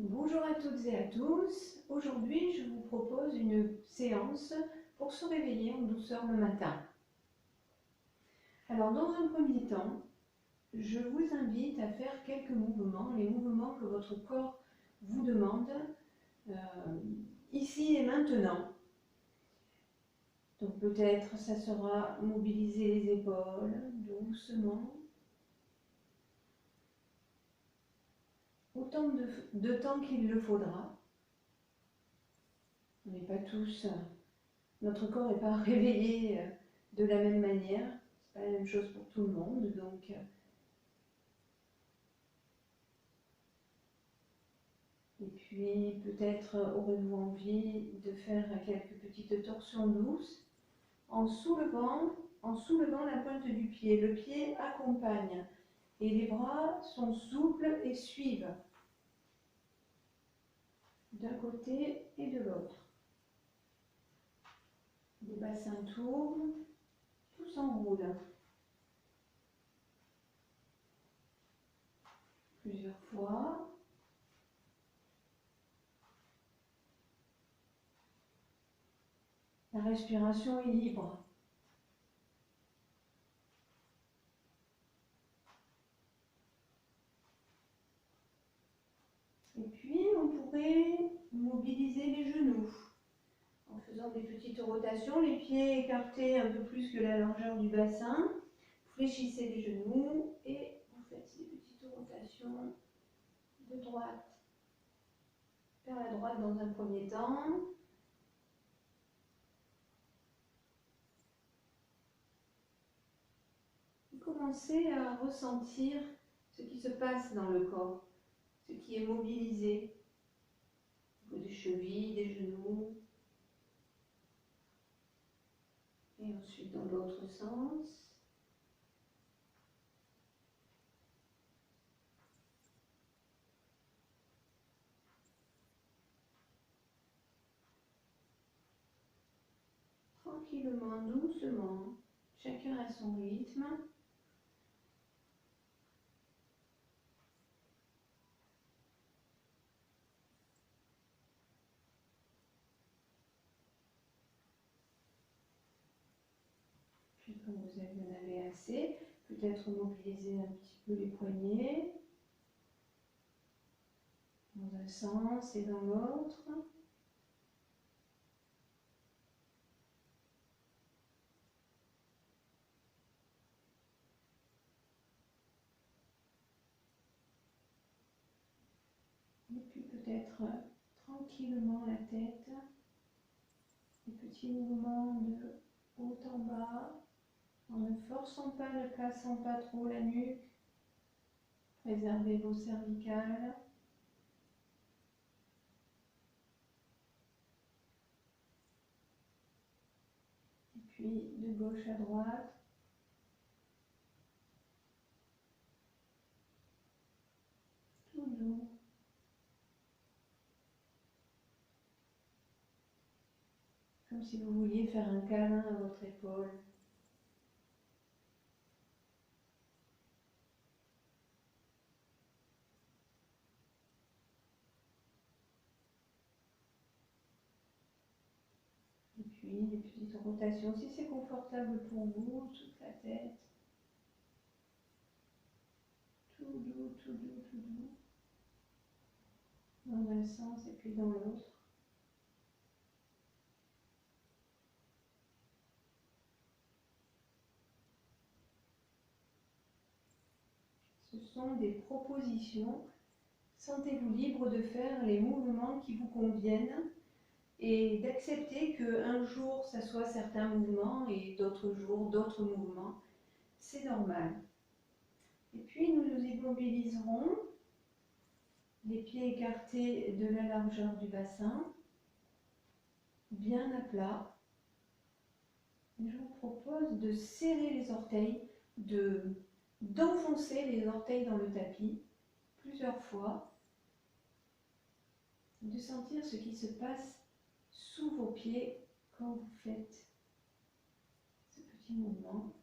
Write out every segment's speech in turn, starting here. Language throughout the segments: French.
Bonjour à toutes et à tous. Aujourd'hui, je vous propose une séance pour se réveiller en douceur le matin. Alors, dans un premier temps, je vous invite à faire quelques mouvements, les mouvements que votre corps vous demande ici et maintenant. Donc peut-être ça sera mobiliser les épaules doucement, autant de temps qu'il le faudra. On n'est pas tous, notre corps n'est pas réveillé de la même manière, c'est pas la même chose pour tout le monde, donc et puis peut-être aurez-vous envie de faire quelques petites torsions douces en soulevant la pointe du pied. Le pied accompagne et les bras sont souples et suivent d'un côté et de l'autre. Le bassin tourne, tout s'enroule. Plusieurs fois. La respiration est libre. Et puis, on pourrait mobiliser les genoux en faisant des petites rotations, les pieds écartés un peu plus que la largeur du bassin. Fléchissez les genoux et vous faites des petites rotations de droite vers la droite dans un premier temps. Commencez à ressentir ce qui se passe dans le corps, ce qui est mobilisé, des chevilles, des genoux, et ensuite dans l'autre sens. Tranquillement, doucement, chacun à son rythme. Puis quand vous en avez assez, peut-être mobiliser un petit peu les poignets dans un sens et dans l'autre. Et puis peut-être tranquillement la tête, des petits mouvements de haut en bas, en ne forçant pas, ne cassant pas trop la nuque. Préservez vos cervicales. Et puis de gauche à droite. Tout doux. Comme si vous vouliez faire un câlin à votre épaule. Et puis des petites rotations, si c'est confortable pour vous, toute la tête. Tout doux, tout doux, tout doux. Dans un sens et puis dans l'autre. Ce sont des propositions. Sentez-vous libre de faire les mouvements qui vous conviennent et d'accepter qu'un jour, ça soit certains mouvements et d'autres jours, d'autres mouvements. C'est normal. Et puis, nous nous immobiliserons, les pieds écartés de la largeur du bassin, bien à plat. Je vous propose de serrer les orteils, d'enfoncer les orteils dans le tapis plusieurs fois, de sentir ce qui se passe sous vos pieds quand vous faites ce petit mouvement.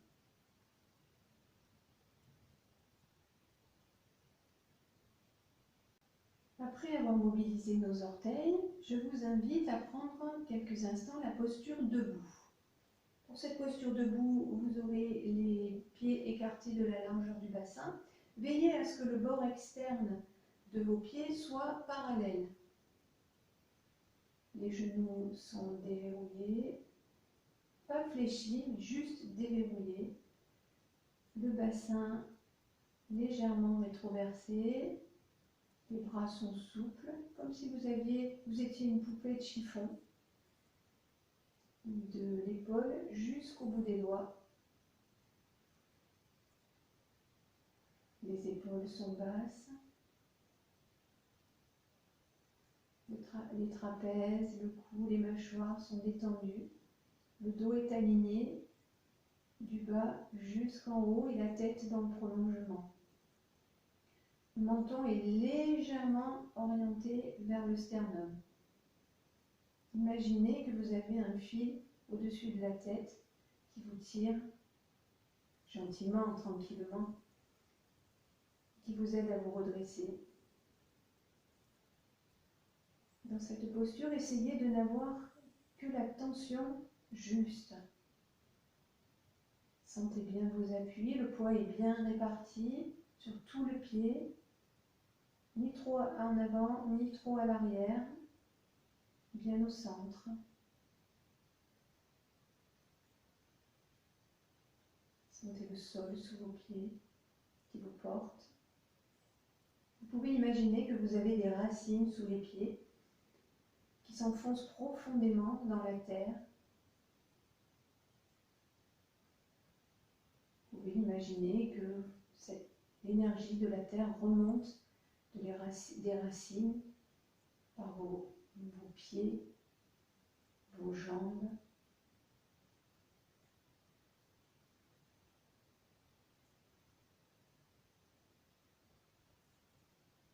Après avoir mobilisé nos orteils, je vous invite à prendre quelques instants la posture debout. Pour cette posture debout, vous aurez les pieds écartés de la largeur du bassin. Veillez à ce que le bord externe de vos pieds soit parallèle. Les genoux sont déverrouillés, pas fléchis, mais juste déverrouillés. Le bassin légèrement rétroversé. Les bras sont souples, comme si vous étiez une poupée de chiffon. De l'épaule jusqu'au bout des doigts. Les épaules sont basses. Les trapèzes, le cou, les mâchoires sont détendus. Le dos est aligné du bas jusqu'en haut et la tête dans le prolongement. Le menton est légèrement orienté vers le sternum. Imaginez que vous avez un fil au-dessus de la tête qui vous tire gentiment, tranquillement, qui vous aide à vous redresser. Dans cette posture, essayez de n'avoir que la tension juste. Sentez bien vos appuis, le poids est bien réparti sur tout le pied, ni trop en avant, ni trop à l'arrière, bien au centre. Sentez le sol sous vos pieds qui vous porte. Vous pouvez imaginer que vous avez des racines sous les pieds qui s'enfoncent profondément dans la terre. Vous pouvez imaginer que l'énergie de la terre remonte des racines par vos pieds, vos jambes.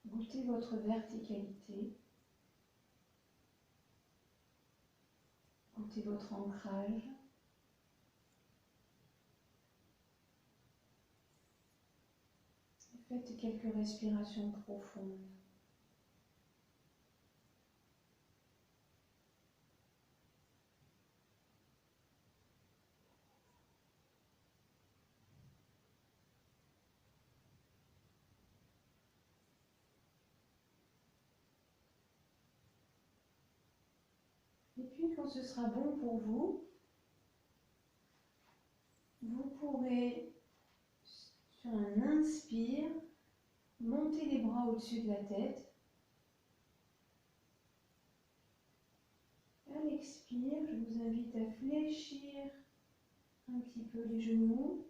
Goûtez votre verticalité. Goûtez votre ancrage. Faites quelques respirations profondes. Et puis, quand ce sera bon pour vous, vous pourrez, sur un inspire, monter les bras au-dessus de la tête. À l'expire, je vous invite à fléchir un petit peu les genoux.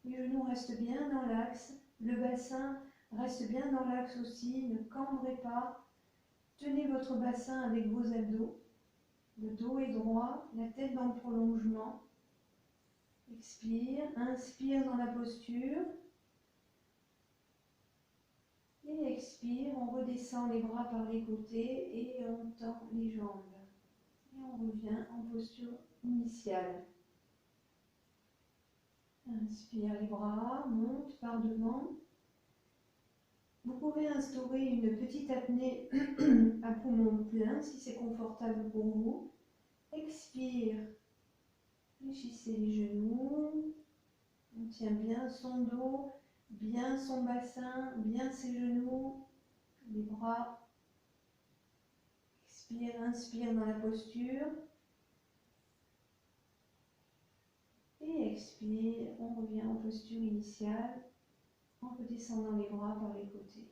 Les genoux restent bien dans l'axe. Le bassin reste bien dans l'axe aussi. Ne cambrez pas. Tenez votre bassin avec vos abdos. Le dos est droit, la tête dans le prolongement. Expire, inspire dans la posture. Et expire, on redescend les bras par les côtés et on tend les jambes. Et on revient en posture initiale. Inspire, les bras montent par devant. Vous pouvez instaurer une petite apnée à poumon plein si c'est confortable pour vous. Expire, fléchissez les genoux. On tient bien son dos, bien son bassin, bien ses genoux, les bras. Expire, inspire dans la posture. Et expire, on revient en posture initiale en redescendant les bras par les côtés.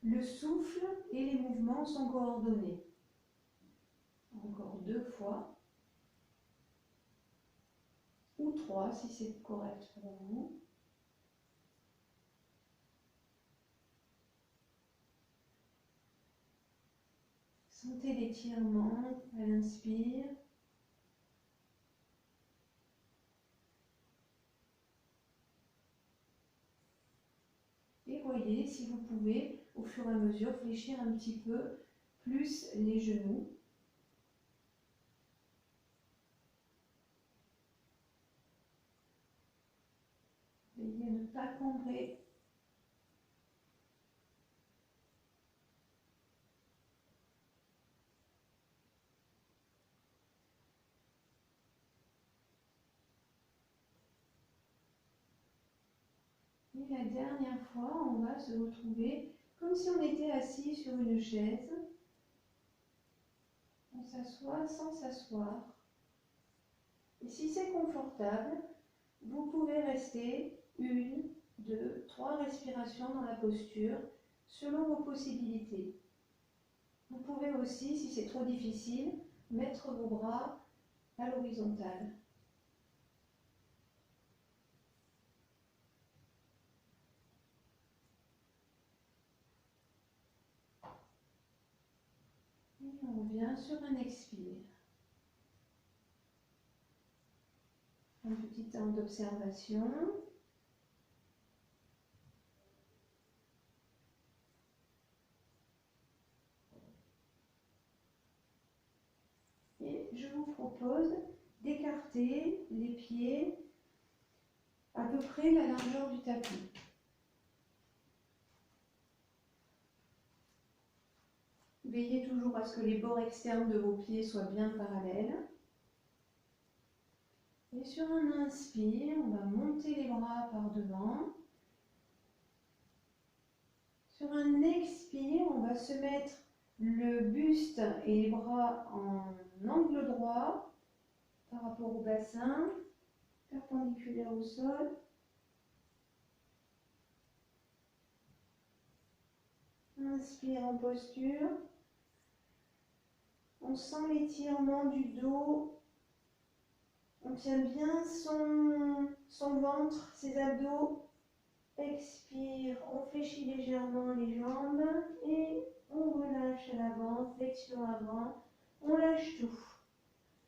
Le souffle et les mouvements sont coordonnés. Encore 2 fois. Ou 3 si c'est correct pour vous. Sentez l'étirement à l'inspire. Et voyez si vous pouvez, au fur et à mesure, fléchir un petit peu plus les genoux. Veillez à ne pas cambrer Et la dernière fois, on va se retrouver comme si on était assis sur une chaise. On s'assoit sans s'asseoir. Et si c'est confortable, vous pouvez rester 1, 2, 3 respirations dans la posture selon vos possibilités. Vous pouvez aussi, si c'est trop difficile, mettre vos bras à l'horizontale. Et on revient sur un expire. Un petit temps d'observation. Et je vous propose d'écarter les pieds à peu près la largeur du tapis. Veillez toujours à ce que les bords externes de vos pieds soient bien parallèles. Et sur un inspire, on va monter les bras par devant. Sur un expire, on va se mettre le buste et les bras en angle droit par rapport au bassin, perpendiculaire au sol. Inspire en posture. On sent l'étirement du dos. On tient bien son ventre, ses abdos. Expire, on fléchit légèrement les jambes et on relâche à l'avant, flexion avant. On lâche tout.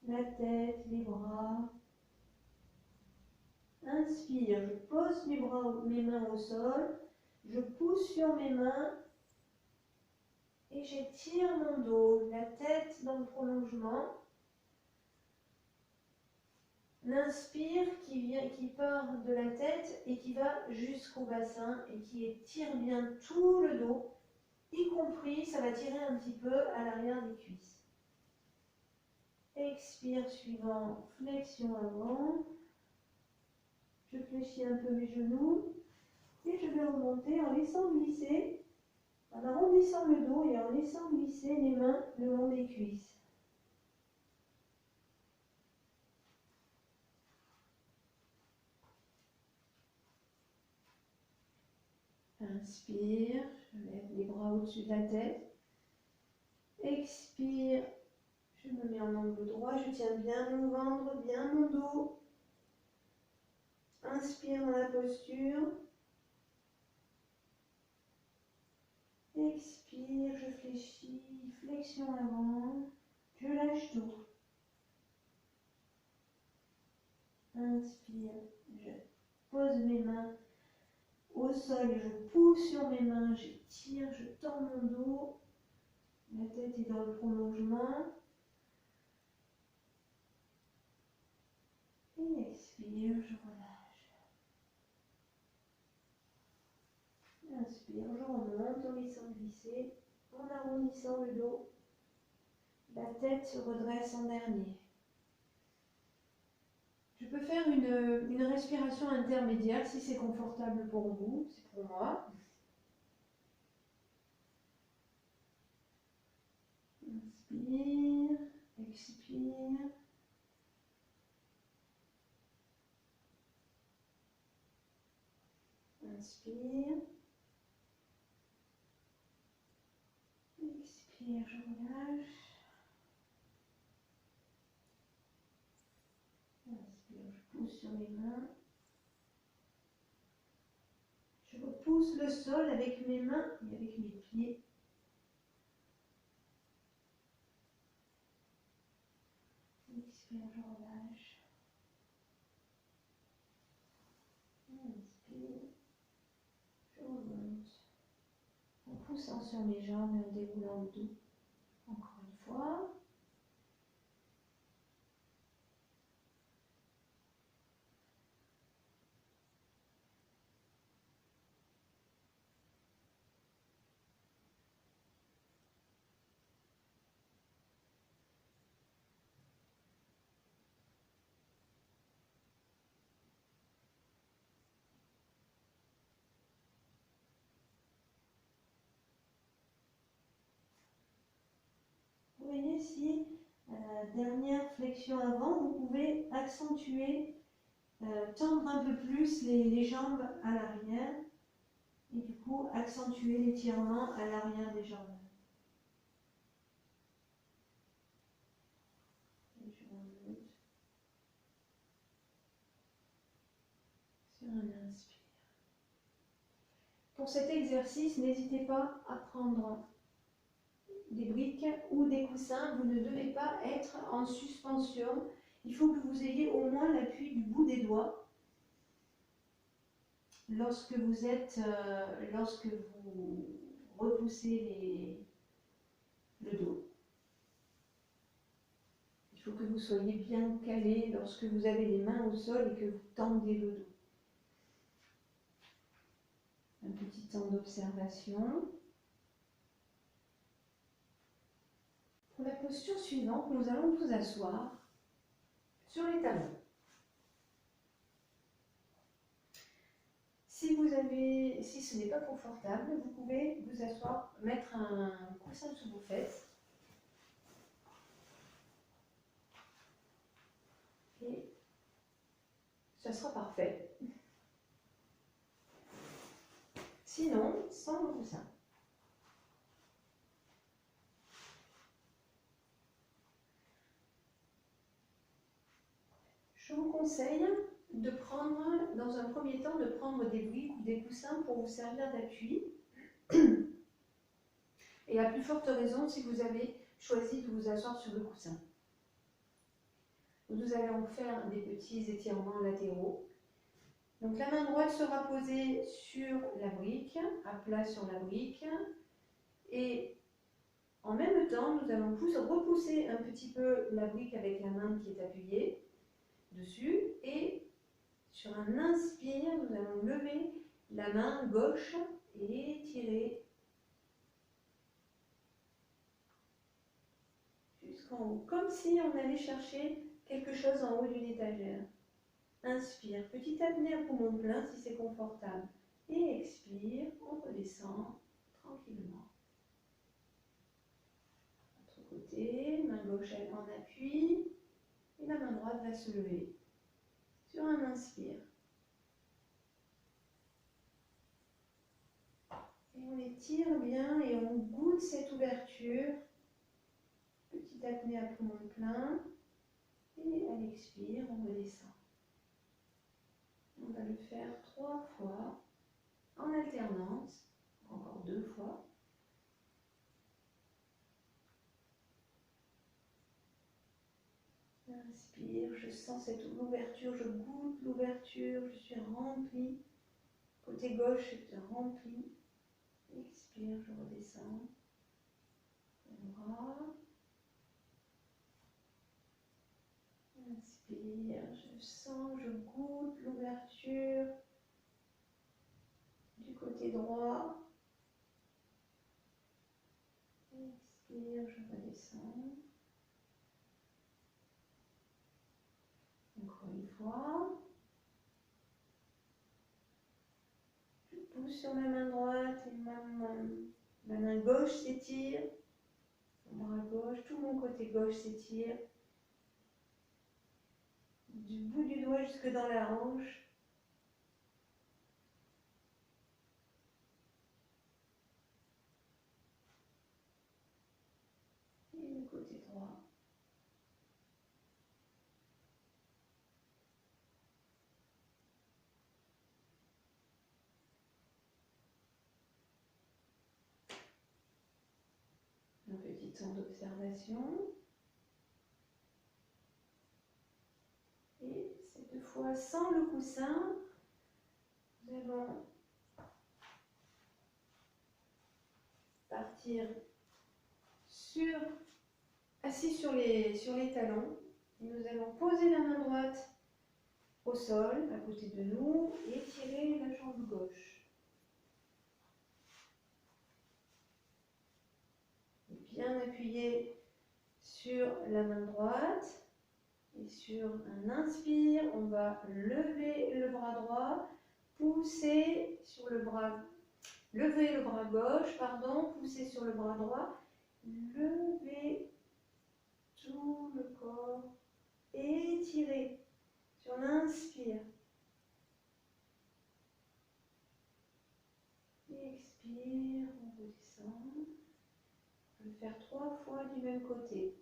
La tête, les bras. Inspire, je pose mes mains au sol. Je pousse sur mes mains. Et j'étire mon dos, la tête dans le prolongement. L'inspire qui part de la tête et qui va jusqu'au bassin et qui étire bien tout le dos, y compris, ça va tirer un petit peu à l'arrière des cuisses. Expire suivant, flexion avant. Je fléchis un peu mes genoux et je vais remonter en laissant glisser, en arrondissant le dos et en laissant glisser les mains le long des cuisses. Inspire, je lève les bras au-dessus de la tête. Expire, je me mets en angle droit, je tiens bien mon ventre, bien mon dos. Inspire dans la posture. Expire, je fléchis, flexion avant. Je lâche tout. Inspire, je pose mes mains au sol, je pousse sur mes mains, j'étire, je tends mon dos. La tête est dans le prolongement. Et expire, je relâche. Inspire, je remonte en laissant glisser, en arrondissant le dos. La tête se redresse en dernier. Je peux faire une respiration intermédiaire si c'est confortable pour vous, c'est pour moi. Inspire, expire. Inspire. Expire, je relâche. Inspire, je pousse sur mes mains. Je repousse le sol avec mes mains et avec mes pieds. Expire, je relâche. Inspire, je remonte. En poussant sur mes jambes et en déroulant le dos. Encore une fois. Vous voyez ici, dernière flexion avant, vous pouvez accentuer, tendre un peu plus les jambes à l'arrière et du coup accentuer l'étirement à l'arrière des jambes. Sur un inspire. Pour cet exercice, n'hésitez pas à prendre des briques ou des coussins. Vous ne devez pas être en suspension. Il faut que vous ayez au moins l'appui du bout des doigts lorsque vous repoussez le dos. Il faut que vous soyez bien calé lorsque vous avez les mains au sol et que vous tendez le dos. Un petit temps d'observation. Pour la posture suivante, nous allons vous asseoir sur les talons. Si ce n'est pas confortable, vous pouvez vous asseoir, mettre un coussin sous vos fesses et ça sera parfait. Sinon, sans le coussin. Je vous conseille de prendre, dans un premier temps, de prendre des briques ou des coussins pour vous servir d'appui. Et à plus forte raison si vous avez choisi de vous asseoir sur le coussin. Nous allons faire des petits étirements latéraux. Donc la main droite sera posée sur la brique, à plat sur la brique. Et en même temps, nous allons repousser un petit peu la brique avec la main qui est appuyée dessus. Et sur un inspire, nous allons lever la main gauche et étirer jusqu'en haut, comme si on allait chercher quelque chose en haut d'une étagère. Inspire, petite apnée à poumon plein si c'est confortable. Et expire, on redescend tranquillement. Autre côté, main gauche en appui. Et la main droite va se lever. Sur un inspire. Et on étire bien et on goûte cette ouverture. Petite apnée à poumon plein. Et à l'expire, on redescend. On va le faire 3 fois en alternance, encore 2 fois. Inspire, je sens cette ouverture, je goûte l'ouverture, je suis remplie. Côté gauche, je suis remplie. Expire, je redescends. Le bras. Inspire, je sens, je goûte l'ouverture du côté droit. Expire, je redescends. Encore une fois. Je pousse sur ma main droite et ma main gauche s'étire. Mon bras gauche, tout mon côté gauche s'étire. Du bout du doigt jusque dans la hanche. Et le côté droit. Un petit temps d'observation. Et cette fois sans le coussin, nous allons partir assis sur les talons. Et nous allons poser la main droite au sol, à côté de nous, et tirer la jambe gauche. Et bien appuyer sur la main droite. Et sur un inspire, on va lever le bras droit, pousser sur le bras, lever le bras gauche, pardon, pousser sur le bras droit, lever sous le corps. Étirez sur l'inspire. Expire, on redescend. On peut le faire 3 fois du même côté.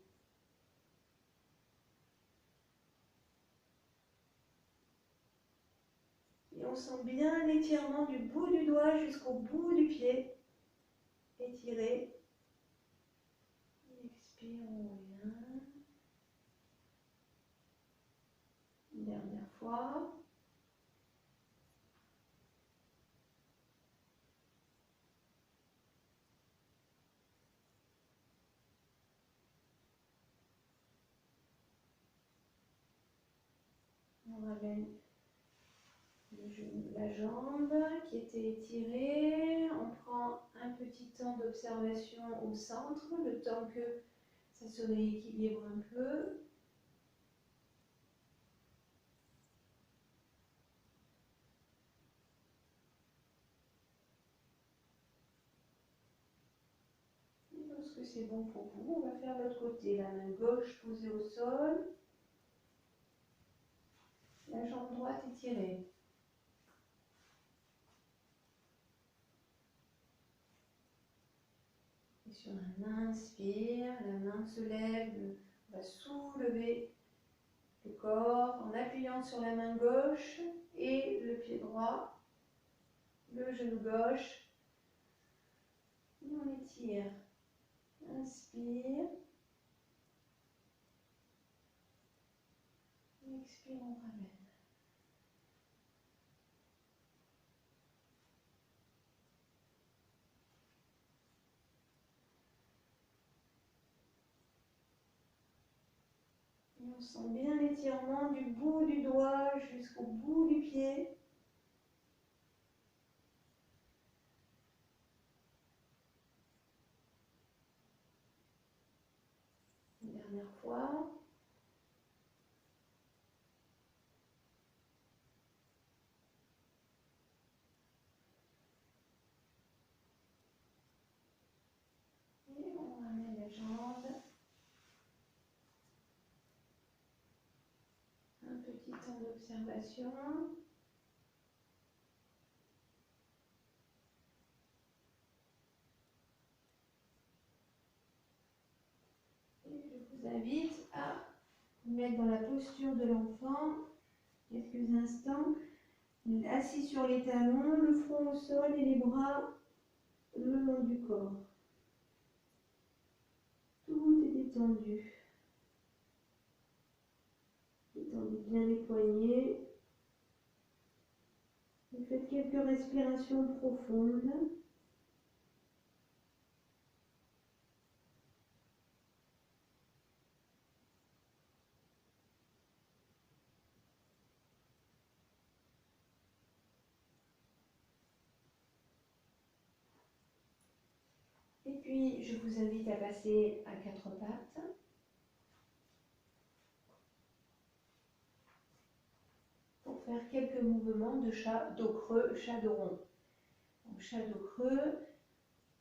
Et on sent bien l'étirement du bout du doigt jusqu'au bout du pied. Étirez. Expire, on revient. Une dernière fois. On ramène la jambe qui était étirée. On prend un petit temps d'observation au centre, le temps que ça se rééquilibre un peu. Et lorsque c'est bon pour vous, on va faire l'autre côté. La main gauche posée au sol. La jambe droite étirée. Et sur un inspire, la main se lève, on va soulever le corps en appuyant sur la main gauche et le pied droit, le genou gauche. Et on étire. Inspire. Expire, on ramène. Et on sent bien l'étirement du bout du doigt jusqu'au bout du pied. Une dernière fois. Et on ramène la jambe. Un petit temps d'observation. Je vous invite à vous mettre dans la posture de l'enfant, quelques instants, assis sur les talons, le front au sol et les bras le long du corps. Tout est détendu. Détendez bien les poignets. Et faites quelques respirations profondes. Et puis, je vous invite à passer à 4 pattes. Pour faire quelques mouvements de chat dos creux, chat dos rond. Donc, chat dos creux,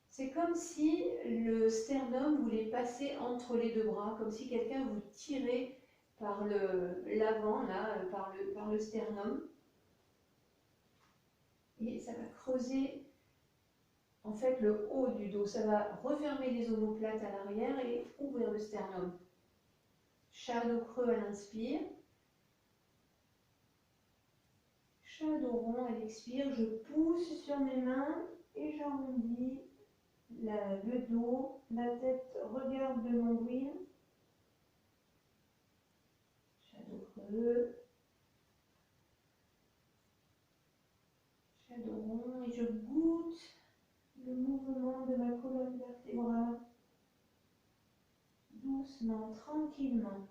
c'est comme si le sternum voulait passer entre les deux bras, comme si quelqu'un vous tirait par l'avant, là, par le sternum. Et ça va creuser en fait le haut du dos. Ça va refermer les omoplates à l'arrière et ouvrir le sternum. Chat dos creux à l'inspire. Chat dos rond à l'expire. Je pousse sur mes mains et j'arrondis le dos. La tête regarde le nombril. Chat dos creux. Chat dos rond. Et je goûte le mouvement de ma colonne vertébrale. Doucement, tranquillement.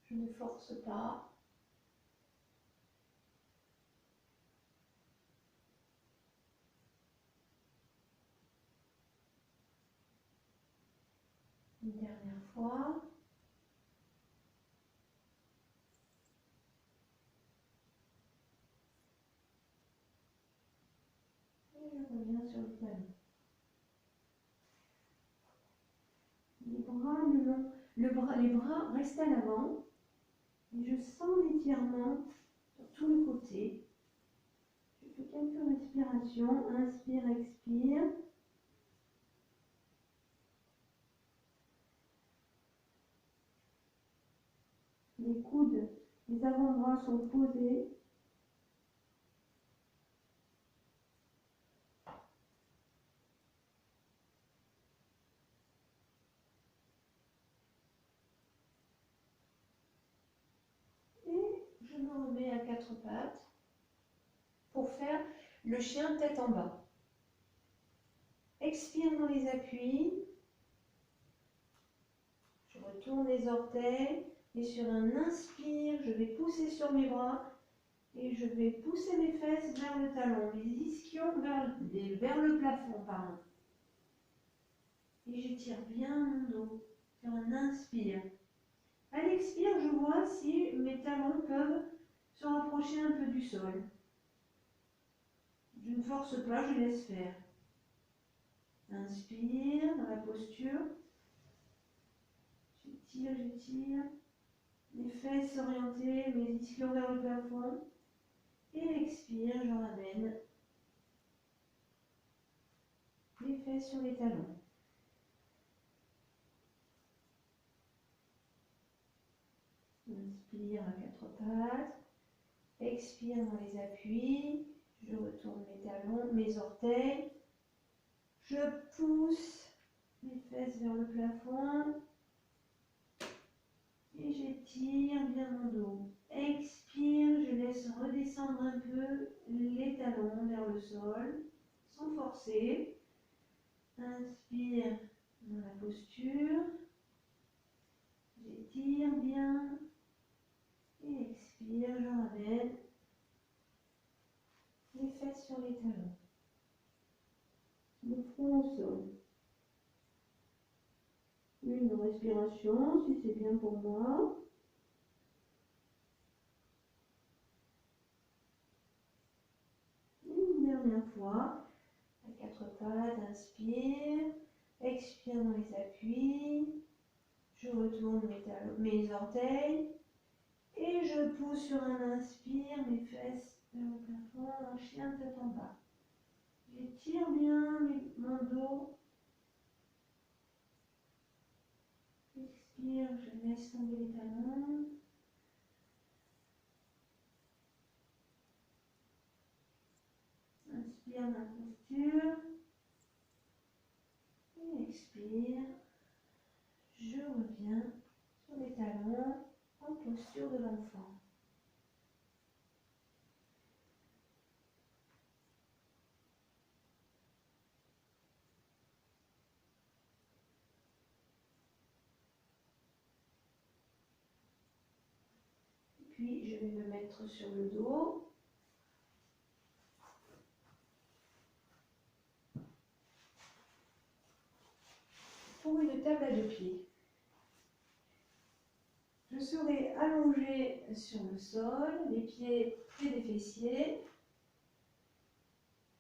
Je ne force pas. Une dernière fois. Et je reviens sur le talon. Les bras le long les bras restent à l'avant. Et je sens l'étirement sur tout le côté. Je fais quelques respirations. Inspire, expire. Les coudes, les avant-bras sont posés. Et je me remets à quatre pattes pour faire le chien tête en bas. Expire dans les appuis. Je retourne les orteils. Et sur un inspire, je vais pousser sur mes bras. Et je vais pousser mes fesses vers le talon, mes ischions vers le plafond, pardon. Et j'étire bien mon dos sur un inspire. À l'expire, je vois si mes talons peuvent se rapprocher un peu du sol. Je ne force pas, je laisse faire. Inspire dans la posture. J'étire, j'étire. Les fesses orientées, mes ischions vers le plafond. Et expire, je ramène les fesses sur les talons. Inspire à quatre pattes. Expire dans les appuis. Je retourne mes talons, mes orteils. Je pousse mes fesses vers le plafond. Et j'étire bien mon dos. Expire, je laisse redescendre un peu les talons vers le sol, sans forcer. Inspire dans la posture. J'étire bien. Et expire, je ramène les fesses sur les talons. Le front au sol. Une respiration, si c'est bien pour moi. Une dernière fois. À quatre pattes, inspire. Expire dans les appuis. Je retourne mes orteils. Et je pousse sur un inspire, mes fesses vers le plafond, un chien tête en bas. J'étire bien mon dos. Expire, je laisse tomber les talons. Inspire ma posture. Et expire. Je reviens sur les talons en posture de l'enfant. Puis je vais me mettre sur le dos. Pour une table à deux pieds. Je serai allongée sur le sol, les pieds près des fessiers.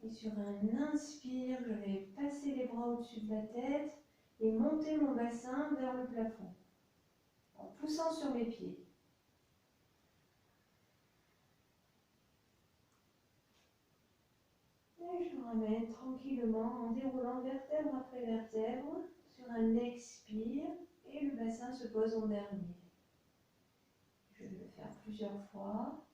Et sur un inspire, je vais passer les bras au-dessus de la tête et monter mon bassin vers le plafond, en poussant sur mes pieds. Et je ramène tranquillement en déroulant vertèbre après vertèbre sur un expire et le bassin se pose en dernier. Je vais le faire plusieurs fois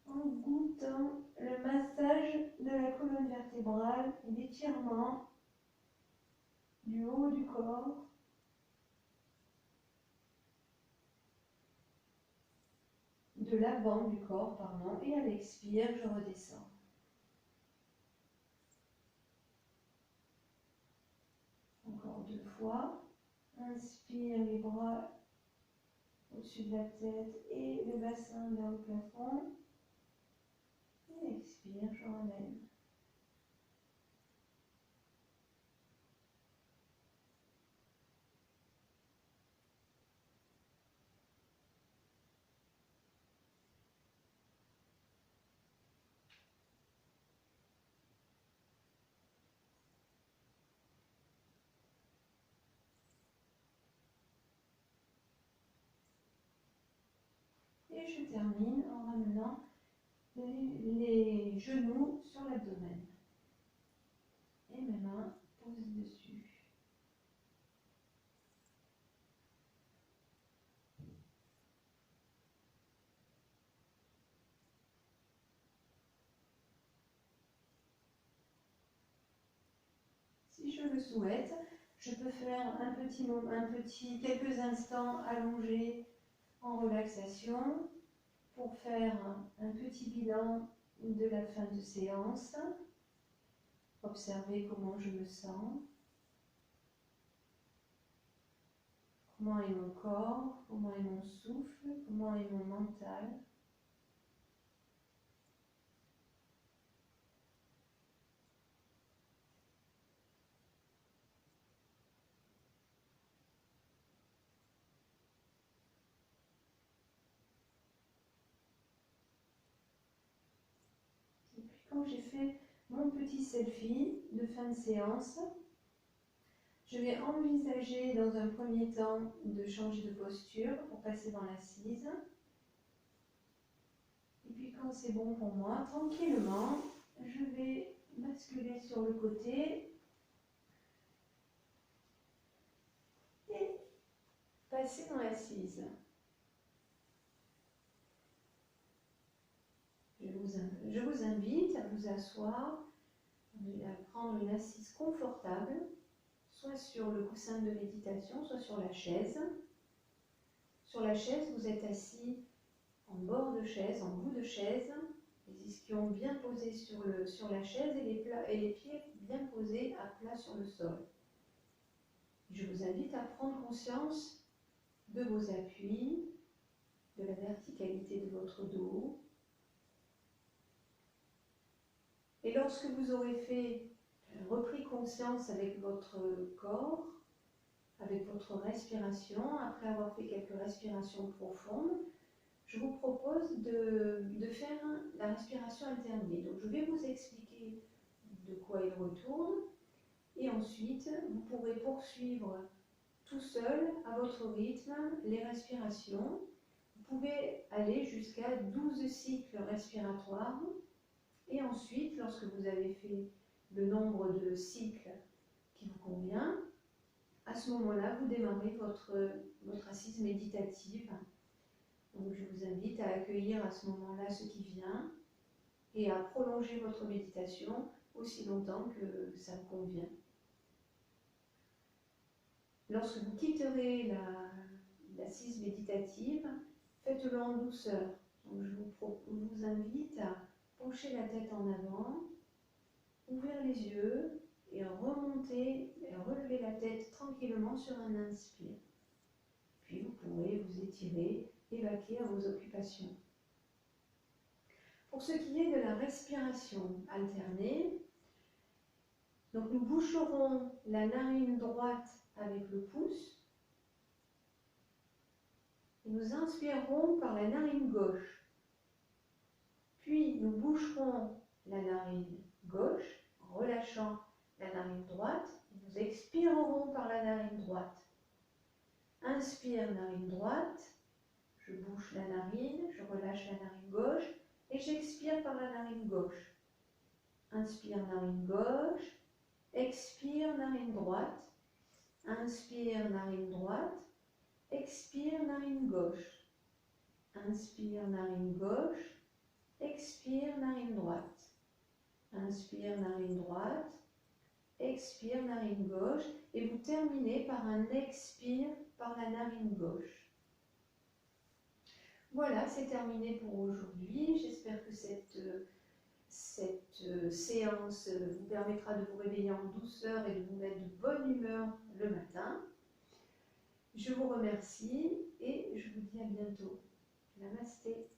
en goûtant le massage de la colonne vertébrale et l'étirement du haut du corps. De l'avant du corps, pardon, et à l'expire, je redescends. Encore deux fois. Inspire, les bras au-dessus de la tête et le bassin vers le plafond. Et expire, je ramène. Et je termine en ramenant les genoux sur l'abdomen. Et mes mains posent dessus. Si je le souhaite, je peux faire quelques instants allongés en relaxation pour faire un petit bilan de la fin de séance. Observer comment je me sens, comment est mon corps, comment est mon souffle, comment est mon mental. Et puis quand j'ai fait mon petit selfie de fin de séance, je vais envisager dans un premier temps de changer de posture pour passer dans l'assise. Et puis quand c'est bon pour moi, tranquillement, je vais basculer sur le côté et passer dans l'assise. Je vous invite à vous asseoir, à prendre une assise confortable, soit sur le coussin de méditation, soit sur la chaise. Sur la chaise, vous êtes assis en bord de chaise, en bout de chaise, les ischions bien posés sur la chaise et les pieds bien posés à plat sur le sol. Je vous invite à prendre conscience de vos appuis, de la verticalité de votre dos. Et lorsque vous aurez repris conscience avec votre corps, avec votre respiration, après avoir fait quelques respirations profondes, je vous propose de faire la respiration alternée. Donc je vais vous expliquer de quoi il retourne et ensuite vous pourrez poursuivre tout seul à votre rythme les respirations. Vous pouvez aller jusqu'à 12 cycles respiratoires et ensuite, lorsque vous avez fait le nombre de cycles qui vous convient, à ce moment-là, vous démarrez votre assise méditative. Donc je vous invite à accueillir à ce moment-là ce qui vient et à prolonger votre méditation aussi longtemps que ça vous convient. Lorsque vous quitterez l'assise méditative, faites-le en douceur. Donc je vous invite à pencher la tête en avant, ouvrir les yeux et remonter et relever la tête tranquillement sur un inspire. Puis vous pourrez vous étirer et vaquer à vos occupations. Pour ce qui est de la respiration alternée, donc nous boucherons la narine droite avec le pouce et nous inspirerons par la narine gauche. Puis nous boucherons la narine gauche en relâchant la narine droite et nous expirerons par la narine droite. Inspire narine droite, je bouche la narine, je relâche la narine gauche et j'expire par la narine gauche. Inspire narine gauche, expire narine droite, inspire narine droite, expire narine gauche. Inspire narine gauche, expire narine droite. Inspire narine droite, expire narine gauche et vous terminez par un expire par la narine gauche. Voilà, c'est terminé pour aujourd'hui. J'espère que cette séance vous permettra de vous réveiller en douceur et de vous mettre de bonne humeur le matin. Je vous remercie et je vous dis à bientôt. Namasté.